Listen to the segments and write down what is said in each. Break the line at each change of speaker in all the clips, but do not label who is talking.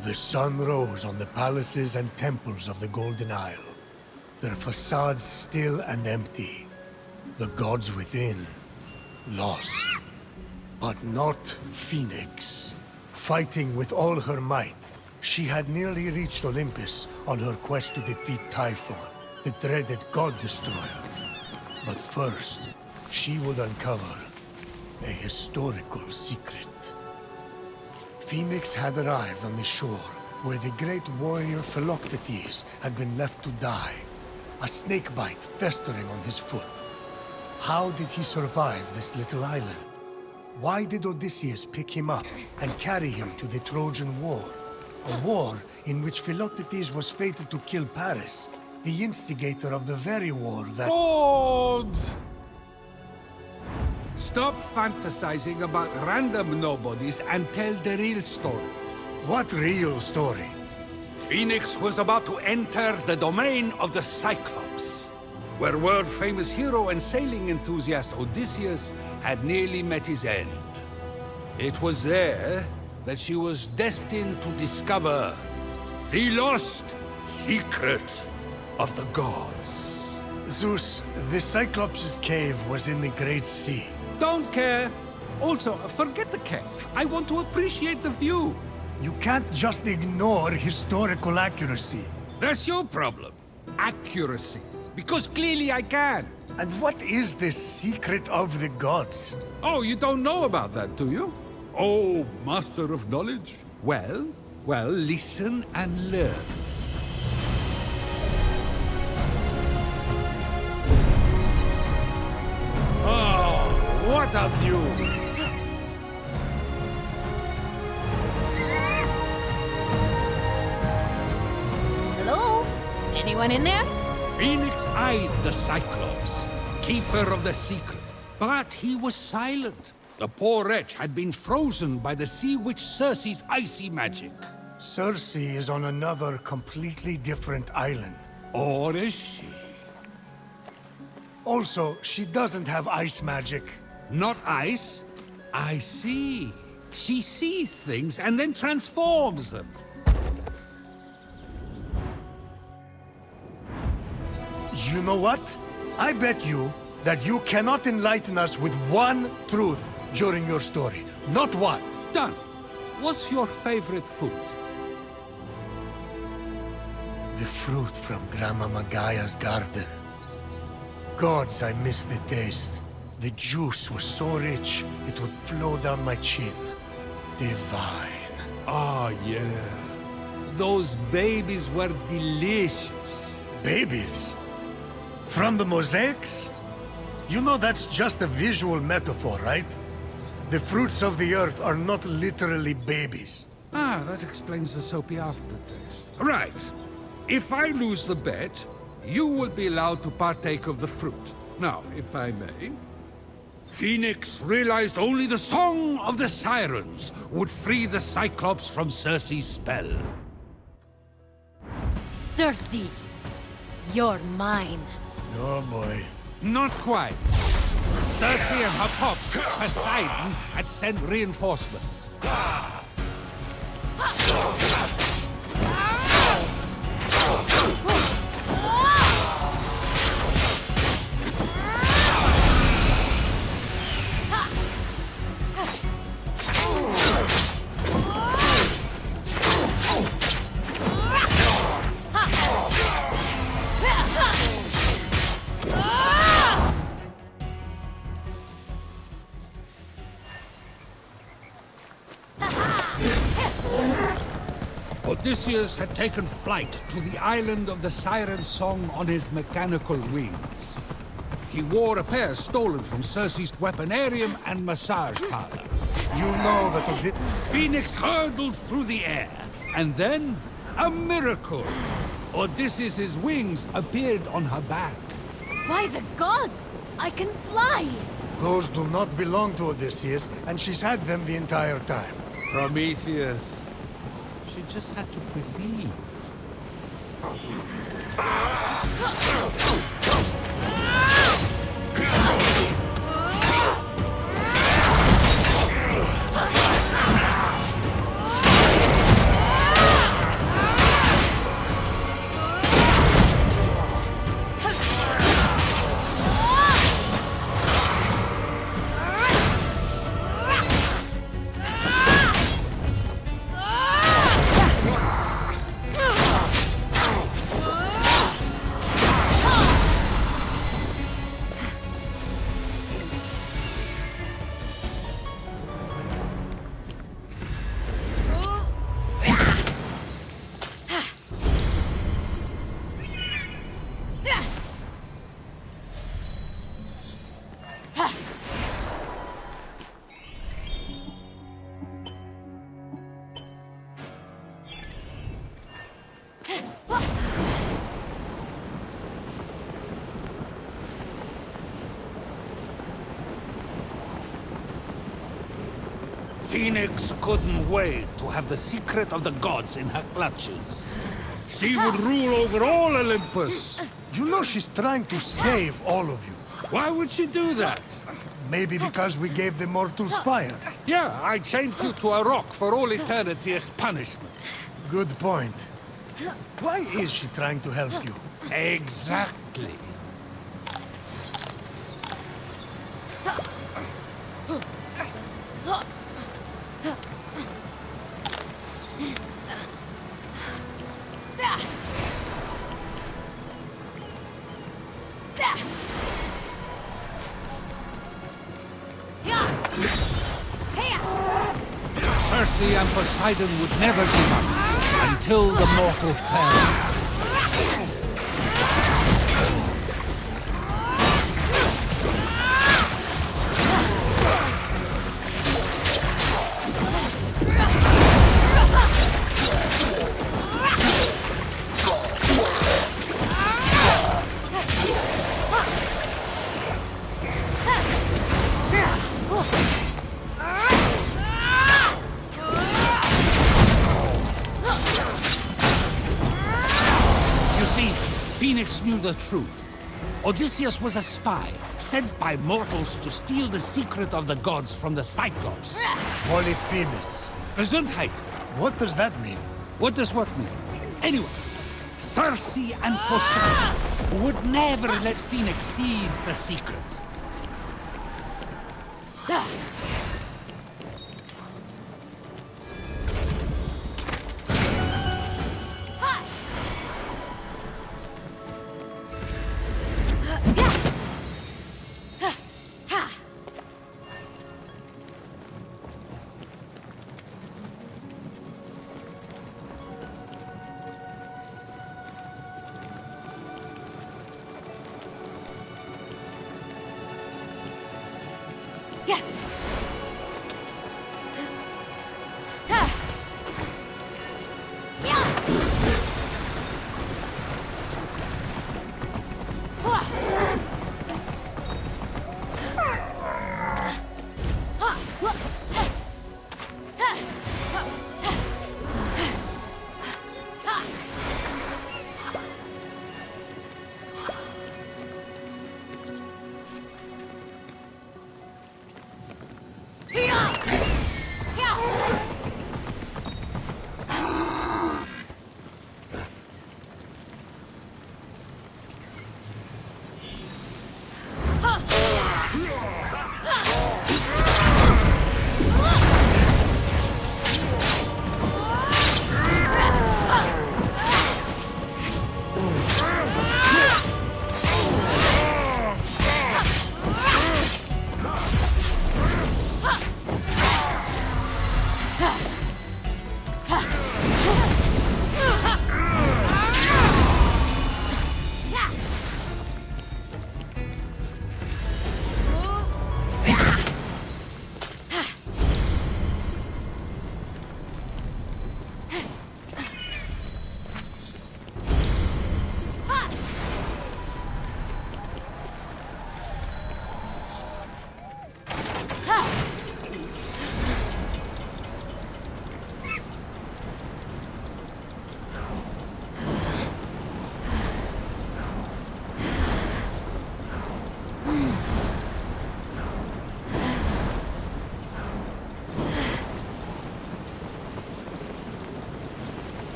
The sun rose on the palaces and temples of the Golden Isle, their facades still and empty, the gods within lost. But not Fenyx. Fighting with all her might, she had nearly reached Olympus on her quest to defeat Typhon, the dreaded god destroyer. But first, she would uncover a historical secret. Fenyx had arrived on the shore where the great warrior Philoctetes had been left to die, a snakebite festering on his foot. How did he survive this little island? Why did Odysseus pick him up and carry him to the Trojan War? A war in which Philoctetes was fated to kill Paris, the instigator of the very war that—
Gods! Stop fantasizing about random nobodies and tell the real story.
What real story?
Fenyx was about to enter the domain of the Cyclops, where world-famous hero and sailing enthusiast Odysseus had nearly met his end. It was there that she was destined to discover the lost secret of the gods.
Zeus, the Cyclops' cave was in the Great Sea.
Don't care. Also, forget the cave. I want to appreciate the view.
You can't just ignore historical accuracy.
That's your problem. Accuracy. Because clearly I can.
And what is this secret of the gods?
Oh, you don't know about that, do you? Oh, master of knowledge. Well, listen and learn. Oh, what a view!
Hello? Anyone in there?
Fenyx eyed the Cyclops, keeper of the secret. But he was silent. The poor wretch had been frozen by the sea witch Circe's icy magic.
Circe is on another completely different island.
Or is she?
Also, she doesn't have ice magic.
Not ice? I see. She sees things and then transforms them.
You know what? I bet you that you cannot enlighten us with one truth during your story. Not one.
Done. What's your favorite food?
The fruit from Grandma Magaya's garden. Gods, I miss the taste. The juice was so rich, it would flow down my chin. Divine.
Ah, yeah. Those babies were delicious.
Babies? From the mosaics? You know that's just a visual metaphor, right? The fruits of the earth are not literally babies.
Ah, that explains the soapy aftertaste. Right. If I lose the bet, you will be allowed to partake of the fruit. Now, if I may... Fenyx realized only the Song of the Sirens would free the Cyclops from Circe's spell.
Circe, you're mine.
Oh boy.
Not quite. Circe and her pops, Poseidon, had sent reinforcements. Odysseus had taken flight to the island of the Siren Song on his mechanical wings. He wore a pair stolen from Circe's weaponarium and massage parlor.
You know that
Fenyx hurtled through the air, and then a miracle! Odysseus' wings appeared on her back.
By the gods! I can fly!
those do not belong to Odysseus, and she's had them the entire time.
Prometheus. She just had to believe. Phoenix couldn't wait to have the secret of the gods in her clutches. She would rule over all Olympus.
You know she's trying to save all of you.
Why would she do that?
Maybe because we gave the mortals fire.
Yeah, I chained you to a rock for all eternity as punishment.
Good point. Why is she trying to help you?
Exactly. Circe and Poseidon would never give up until the mortal fell. Phoenix knew the truth. Odysseus was a spy, sent by mortals to steal the secret of the gods from the Cyclops.
Polyphemus.
Gesundheit.
What does that mean?
What does what mean? Anyway, Circe and Poseidon would never let Phoenix seize the secret.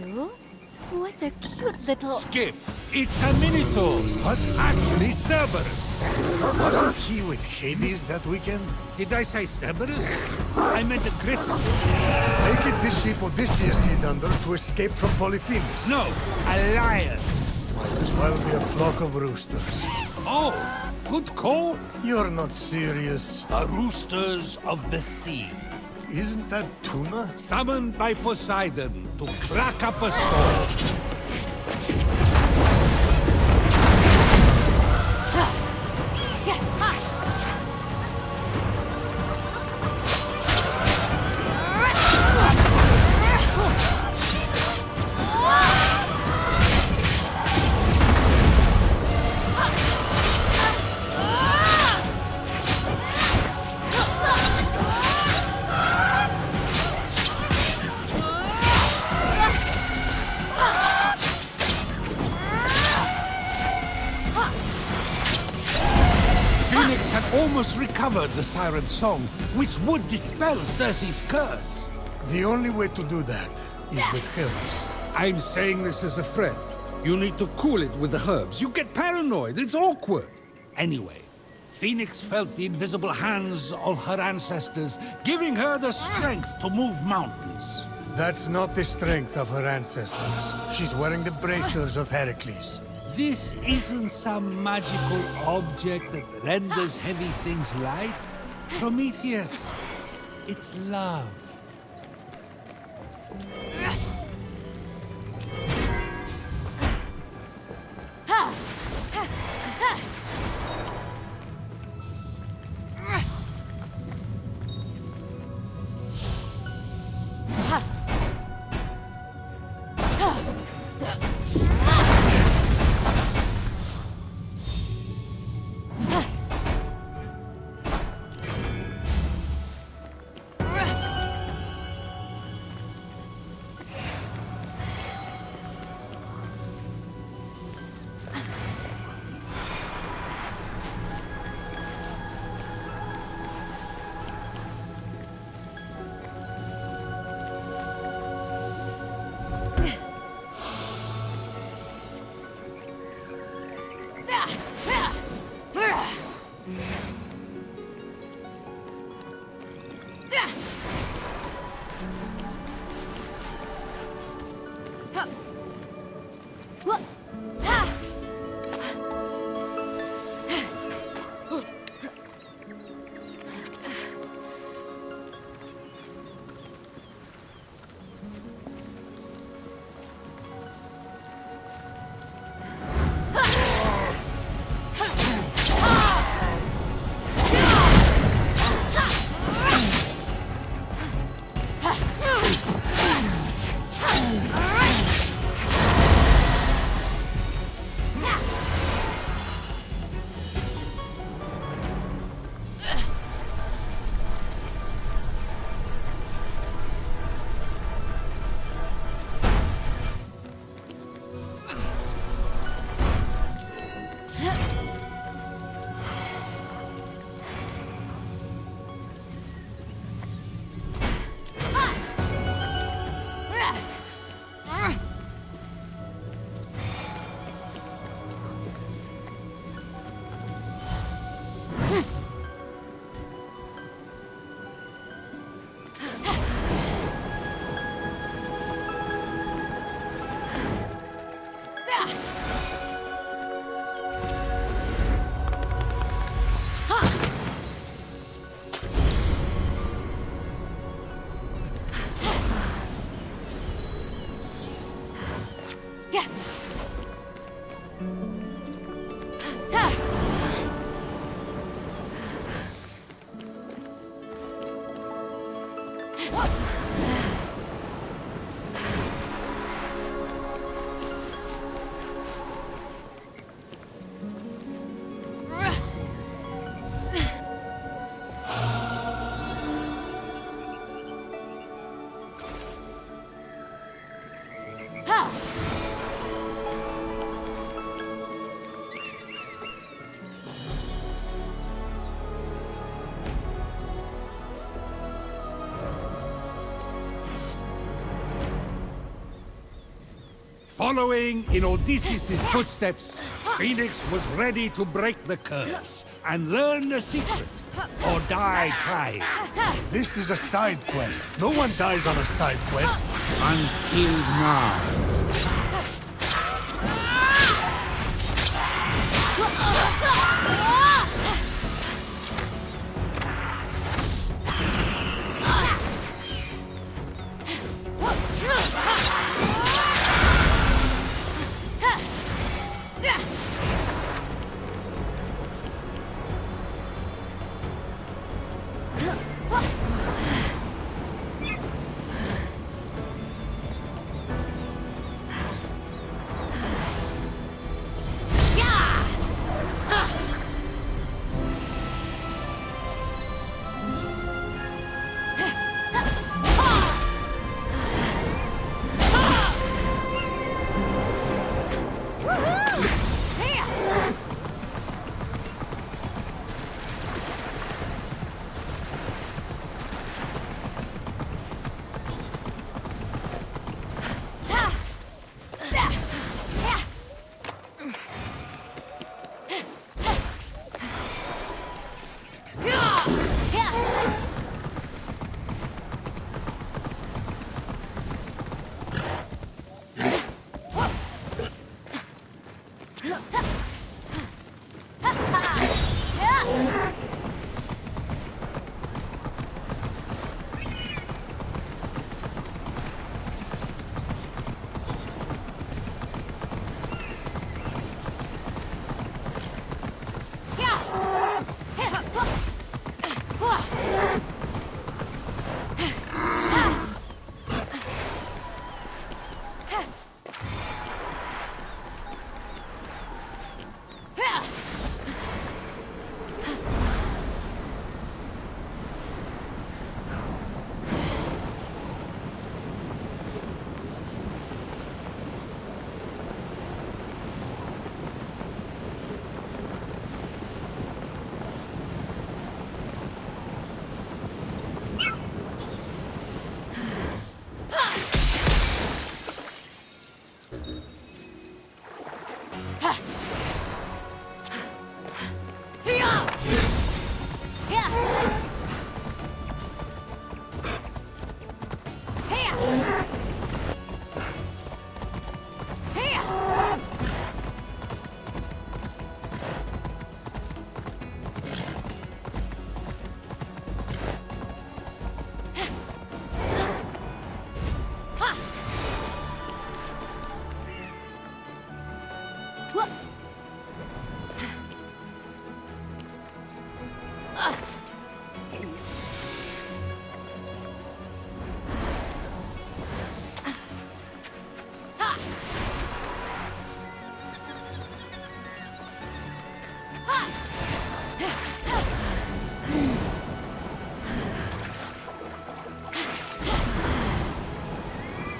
true? What a cute little...
Skip! It's a Minotaur!
What?
Actually, Cerberus!
Wasn't he with Hades that weekend?
Did I say Cerberus? I meant a griffin.
Make it the sheep Odysseus hid under to escape from Polyphemus.
No, a lion.
Might as well be a flock of roosters.
Oh, good call.
You're not serious.
The roosters of the sea.
Isn't that tuna?
Summoned by Poseidon to crack up a storm. Phoenix had almost recovered the siren's song, which would dispel Circe's curse.
The only way to do that is with herbs.
I'm saying this as a friend. You need to cool it with the herbs. You get paranoid. It's awkward. Anyway, Phoenix felt the invisible hands of her ancestors, giving her the strength to move mountains.
That's not the strength of her ancestors. She's wearing the bracers of Heracles.
This isn't some magical object that renders heavy things light. Prometheus, it's love. Following in Odysseus' footsteps, Phoenix was ready to break the curse and learn the secret, or die trying.
This is a side quest. No one dies on a side quest.
Until now.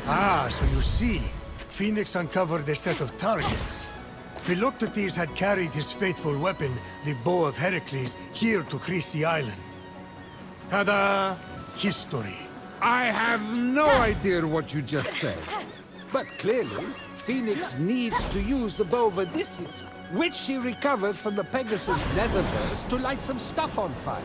Ah, so you see, Phoenix uncovered a set of targets. Philoctetes had carried his faithful weapon, the Bow of Heracles, here to Chrysi Island. Ta-da! History.
I have no idea what you just said. But clearly, Phoenix needs to use the bow of Odysseus, which she recovered from the Pegasus netherverse to light some stuff on fire.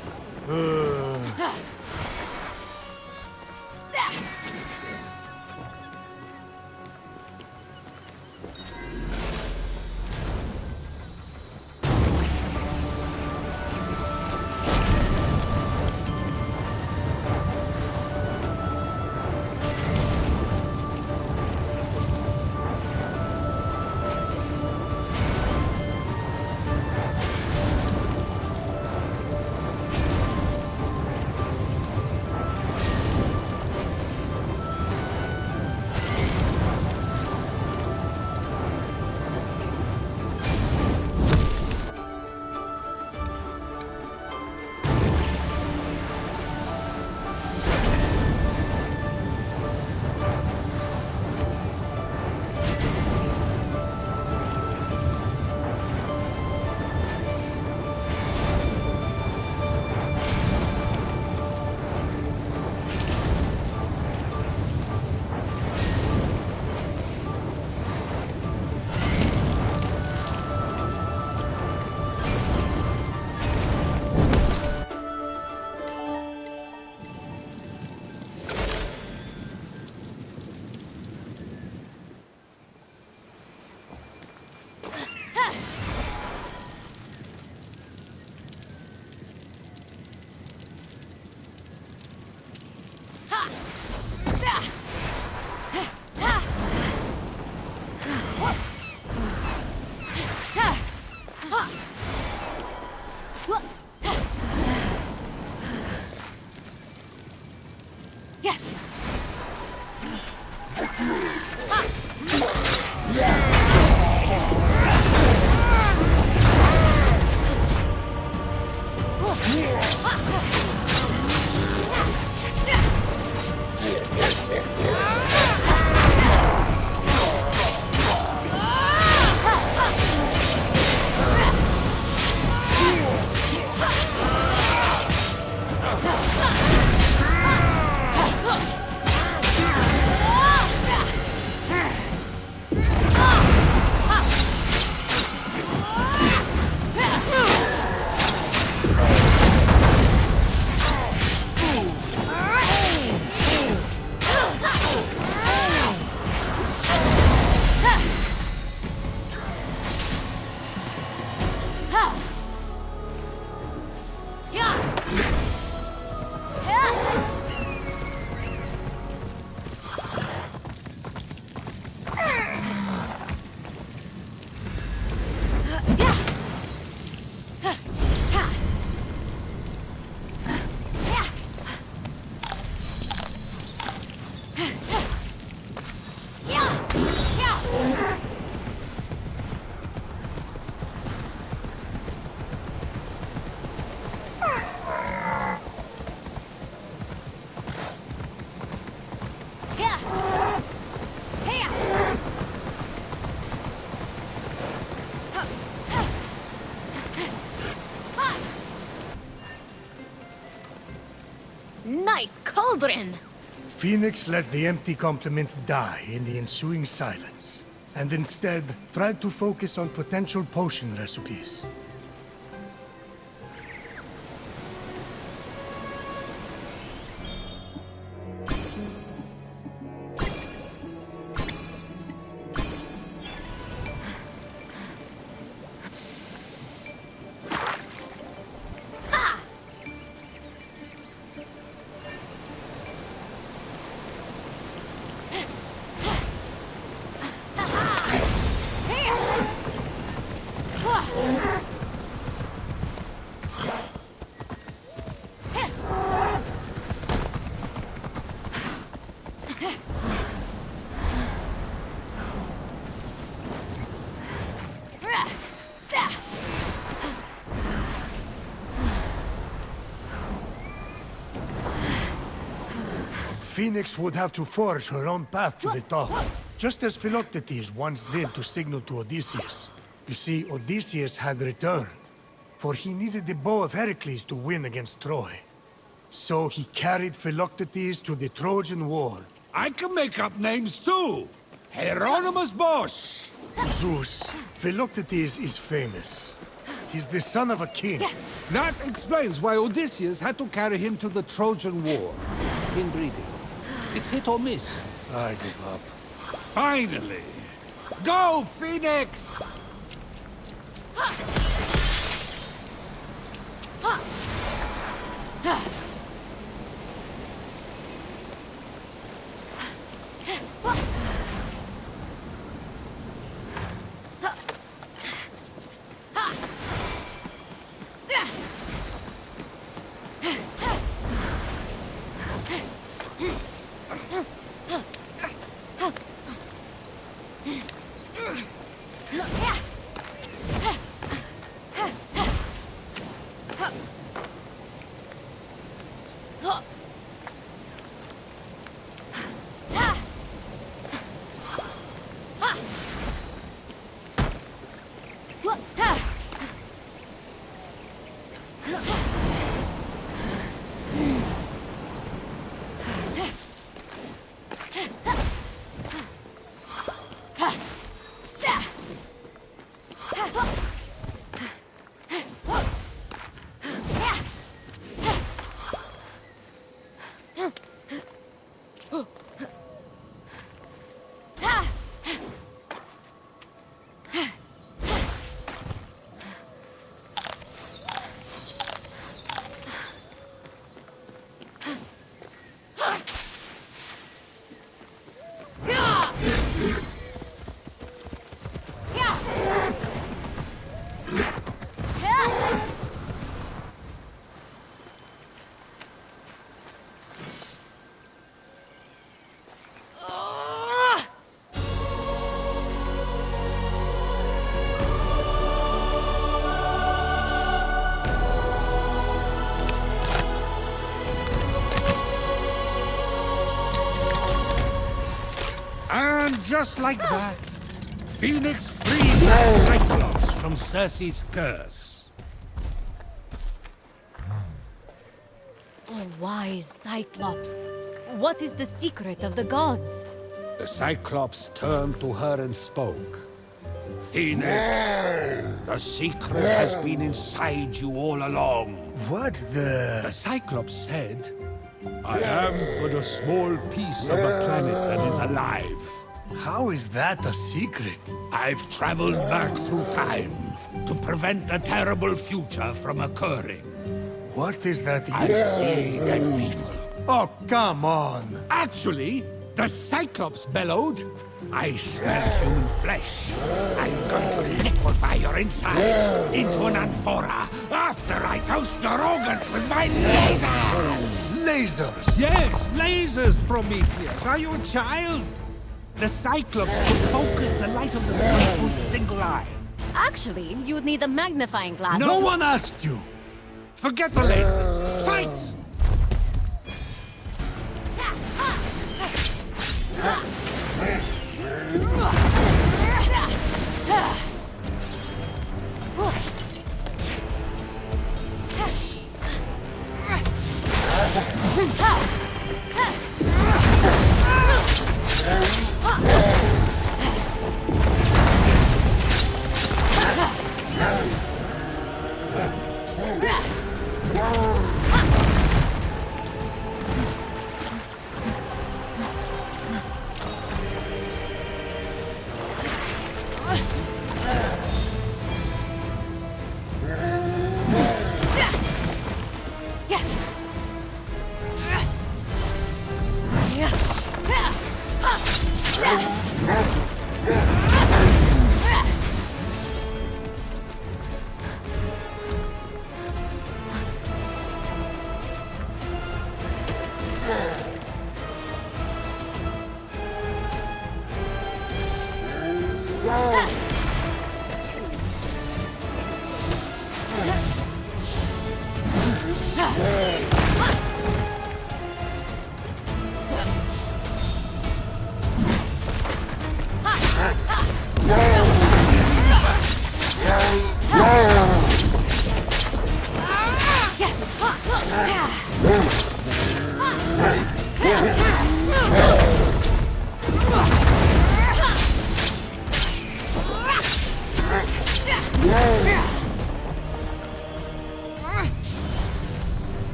Nice cauldron!
Phoenix let the empty complement die in the ensuing silence, and instead tried to focus on potential potion recipes. Phoenix would have to forge her own path to the top, just as Philoctetes once did to signal to Odysseus. You see, Odysseus had returned, for he needed the bow of Heracles to win against Troy. So he carried Philoctetes to the Trojan War.
I can make up names too! Hieronymus Bosch!
Zeus, Philoctetes is famous. He's the son of a king.
That explains why Odysseus had to carry him to the Trojan War. Inbreeding. It's hit or miss.
I give up.
Finally! Go, Phoenix! Just like that, Phoenix freed the Cyclops from Circe's curse.
Oh, wise Cyclops. What is the secret of the gods?
The Cyclops turned to her and spoke. Phoenix, the secret has been inside you all along.
What the...
The Cyclops said, I am but a small piece of a planet that is alive.
How is that a secret?
I've traveled back through time to prevent a terrible future from occurring.
What is that
I see dead people.
Oh, come on!
Actually, the Cyclops bellowed, I smell human flesh. I'm going to liquefy your insides into an amphora after I toast your organs with my lasers!
Lasers!
Yes, lasers, Prometheus. Are you a child? The Cyclops could focus the light of the sun with single eye.
Actually, you'd need a magnifying glass.
No one asked you!
Forget the lasers. Fight!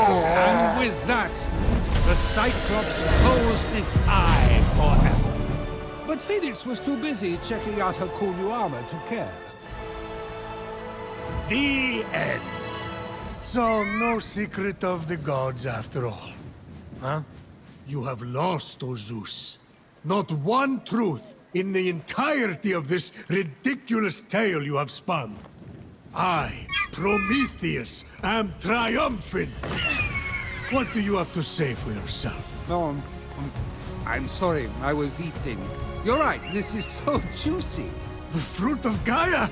And with that, the Cyclops closed its eye forever. But Phoenix was too busy checking out her cool new armor to care.
The end. So, no secret of the gods after all. Huh? You have lost, O Zeus. Not one truth in the entirety of this ridiculous tale you have spun. I, Prometheus, am triumphant. What do you have to say for yourself?
No, I'm sorry, I was eating. You're right, this is so juicy.
The fruit of Gaia?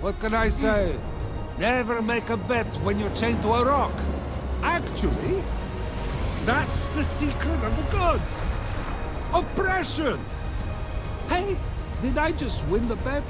What can I say? Never make a bet when you're chained to a rock. Actually, that's the secret of the gods. Oppression! Hey, did I just win the bet?